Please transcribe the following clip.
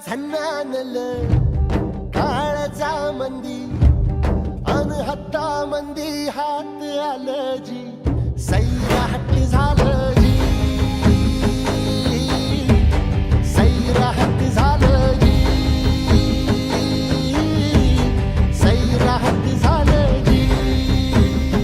झन्नानल काळजा मंदी अन हत्ता मंदी हात आलं जी सैराट झालं